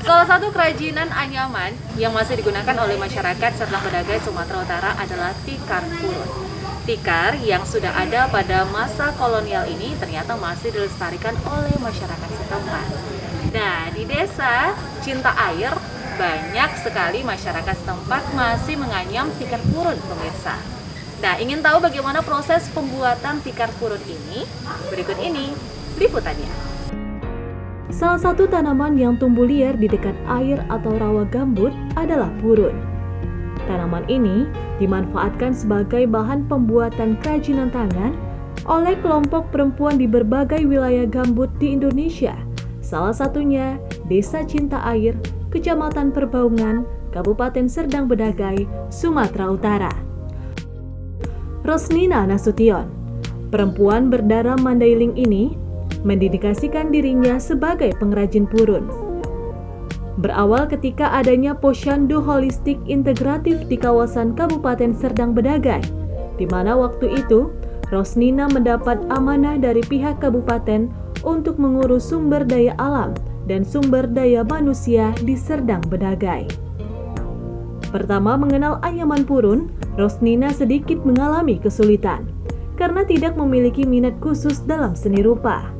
Salah satu kerajinan anyaman yang masih digunakan oleh masyarakat Serdang Bedagai Sumatera Utara adalah tikar purun. Tikar yang sudah ada pada masa kolonial ini ternyata masih dilestarikan oleh masyarakat setempat. Nah, di desa Cinta Air, banyak sekali masyarakat setempat masih menganyam tikar purun, pemirsa. Nah, ingin tahu bagaimana proses pembuatan tikar purun ini? Berikut ini liputannya. Salah satu tanaman yang tumbuh liar di dekat air atau rawa gambut adalah purun. Tanaman ini dimanfaatkan sebagai bahan pembuatan kerajinan tangan oleh kelompok perempuan di berbagai wilayah gambut di Indonesia. Salah satunya Desa Cinta Air, Kecamatan Perbaungan, Kabupaten Serdang Bedagai, Sumatera Utara. Rosnina Nasution, perempuan berdarah Mandailing ini, mendedikasikan dirinya sebagai pengrajin purun. Berawal ketika adanya posyandu holistik integratif di kawasan Kabupaten Serdang Bedagai, di mana waktu itu Rosnina mendapat amanah dari pihak kabupaten untuk mengurus sumber daya alam dan sumber daya manusia di Serdang Bedagai. Pertama mengenal anyaman purun, Rosnina sedikit mengalami kesulitan karena tidak memiliki minat khusus dalam seni rupa.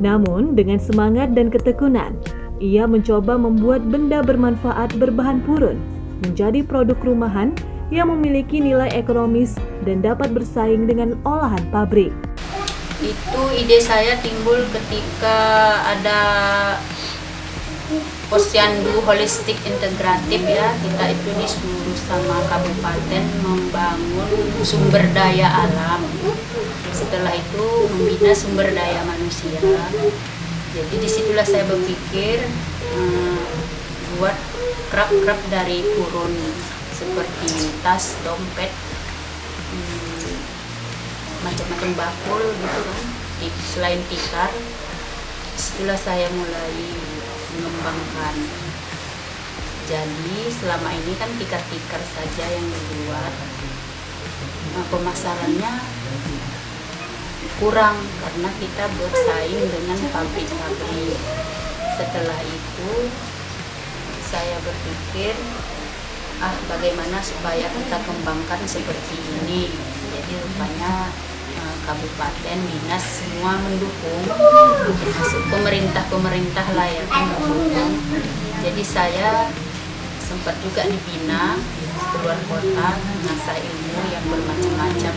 Namun, dengan semangat dan ketekunan, ia mencoba membuat benda bermanfaat berbahan purun menjadi produk rumahan yang memiliki nilai ekonomis dan dapat bersaing dengan olahan pabrik. Itu ide saya timbul ketika ada posyandu holistik integratif ya. Kita itu disuruh sama kabupaten membangun sumber daya alam. Setelah itu membina sumber daya manusia. Jadi disitulah saya berpikir buat krap-krap dari purun seperti tas, dompet, macam-macam bakul gitu kan. Selain tikar, disitulah saya mulai mengembangkan. Jadi selama ini kan tikar-tikar saja yang dibuat. Pemasarannya kurang karena kita bersaing dengan pabrik-pabrik. Setelah itu saya berpikir bagaimana supaya kita kembangkan seperti ini. Jadi rupanya kabupaten, dinas semua mendukung, termasuk pemerintah lah yang mendukung. Jadi saya sempat juga dibina keluar kota mengasah ilmu yang bermacam-macam.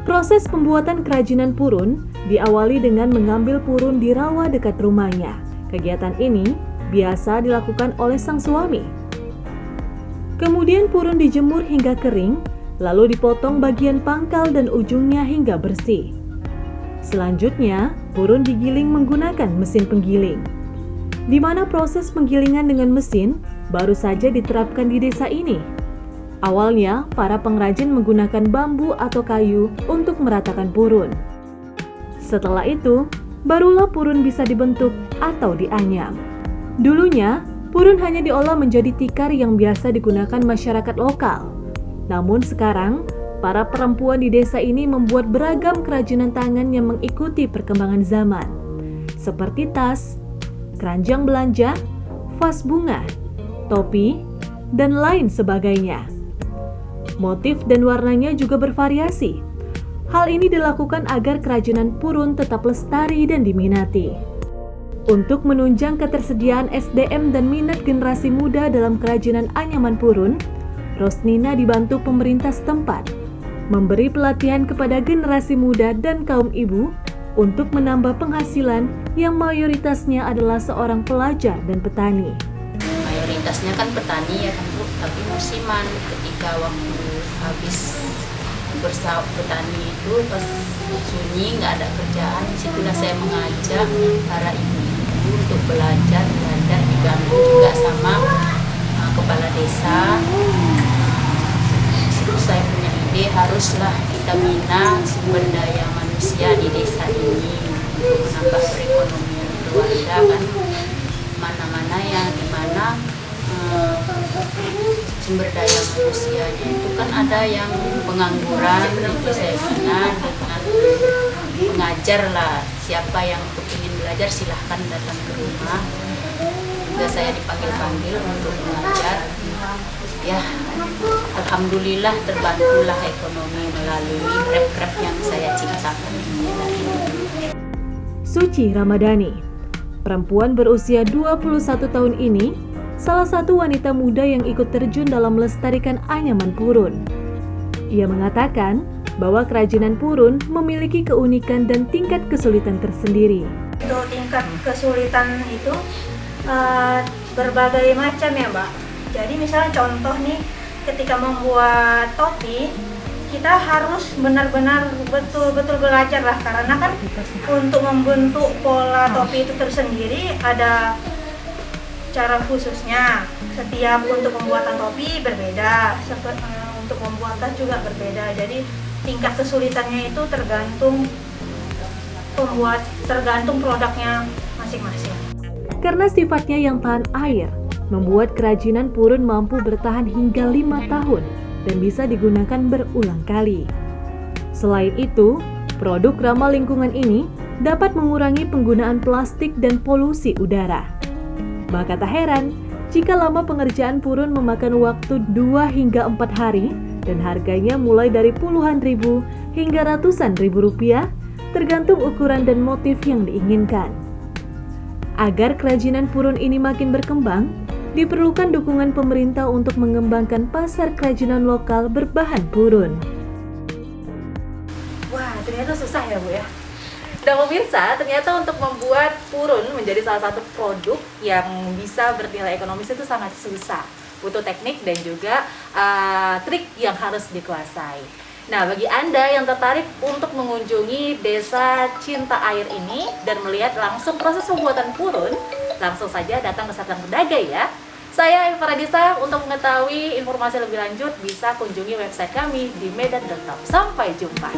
Proses pembuatan kerajinan purun diawali dengan mengambil purun di rawa dekat rumahnya. Kegiatan ini biasa dilakukan oleh sang suami. Kemudian purun dijemur hingga kering, lalu dipotong bagian pangkal dan ujungnya hingga bersih. Selanjutnya, purun digiling menggunakan mesin penggiling, di mana proses penggilingan dengan mesin baru saja diterapkan di desa ini. Awalnya, para pengrajin menggunakan bambu atau kayu untuk meratakan purun. Setelah itu, barulah purun bisa dibentuk atau dianyam. Dulunya, purun hanya diolah menjadi tikar yang biasa digunakan masyarakat lokal. Namun sekarang, para perempuan di desa ini membuat beragam kerajinan tangan yang mengikuti perkembangan zaman, seperti tas, keranjang belanja, vas bunga, topi, dan lain sebagainya. Motif dan warnanya juga bervariasi. Hal ini dilakukan agar kerajinan purun tetap lestari dan diminati. Untuk menunjang ketersediaan SDM dan minat generasi muda dalam kerajinan anyaman purun, Rosnina dibantu pemerintah setempat memberi pelatihan kepada generasi muda dan kaum ibu untuk menambah penghasilan yang mayoritasnya adalah seorang pelajar dan petani. Mayoritasnya kan petani ya kan Bu, tapi musiman ketika waktu habis bersama petani itu pas sunyi nggak ada kerjaan, disitulah saya mengajak para ibu-ibu untuk belajar digabung juga sama kepala desa. Disitu saya punya ide haruslah kita bina sumber daya manusia di desa ini untuk menambah perekonomian keluarga kan. Mana-mana yang dimana sumber daya manusianya itu kan ada yang pengangguran, itu saya bina dengan mengajar lah, siapa yang ingin belajar silahkan datang ke rumah, juga saya dipanggil-panggil untuk mengajar. Ya, alhamdulillah terbantulah ekonomi melalui krep-krep yang saya ciptakan ini. Suci Ramadhani, perempuan berusia 21 tahun ini, salah satu wanita muda yang ikut terjun dalam melestarikan anyaman purun. Ia mengatakan bahwa kerajinan purun memiliki keunikan dan tingkat kesulitan tersendiri. Untuk tingkat kesulitan itu berbagai macam ya Mbak. Jadi misalnya contoh nih, ketika membuat topi, kita harus benar-benar betul-betul belajar lah, karena kan untuk membentuk pola topi itu tersendiri ada cara khususnya. Setiap untuk pembuatan topi berbeda, untuk membuat tas juga berbeda. Jadi tingkat kesulitannya itu tergantung produknya masing-masing. Karena sifatnya yang tahan air, membuat kerajinan purun mampu bertahan hingga 5 tahun dan bisa digunakan berulang kali. Selain itu, produk ramah lingkungan ini dapat mengurangi penggunaan plastik dan polusi udara. Maka tak heran jika lama pengerjaan purun memakan waktu 2 hingga 4 hari dan harganya mulai dari puluhan ribu hingga ratusan ribu rupiah tergantung ukuran dan motif yang diinginkan. Agar kerajinan purun ini makin berkembang, diperlukan dukungan pemerintah untuk mengembangkan pasar kerajinan lokal berbahan purun. Wah, ternyata susah ya Bu ya. Dan pemirsa, ternyata untuk membuat purun menjadi salah satu produk yang bisa bernilai ekonomis itu sangat susah. Butuh teknik dan juga trik yang harus dikuasai. Nah, bagi Anda yang tertarik untuk mengunjungi Desa Cinta Air ini dan melihat langsung proses pembuatan purun, langsung saja datang ke Satlang Bedagai ya. Saya Eva Radisa, untuk mengetahui informasi lebih lanjut bisa kunjungi website kami di medan.top. Sampai jumpa.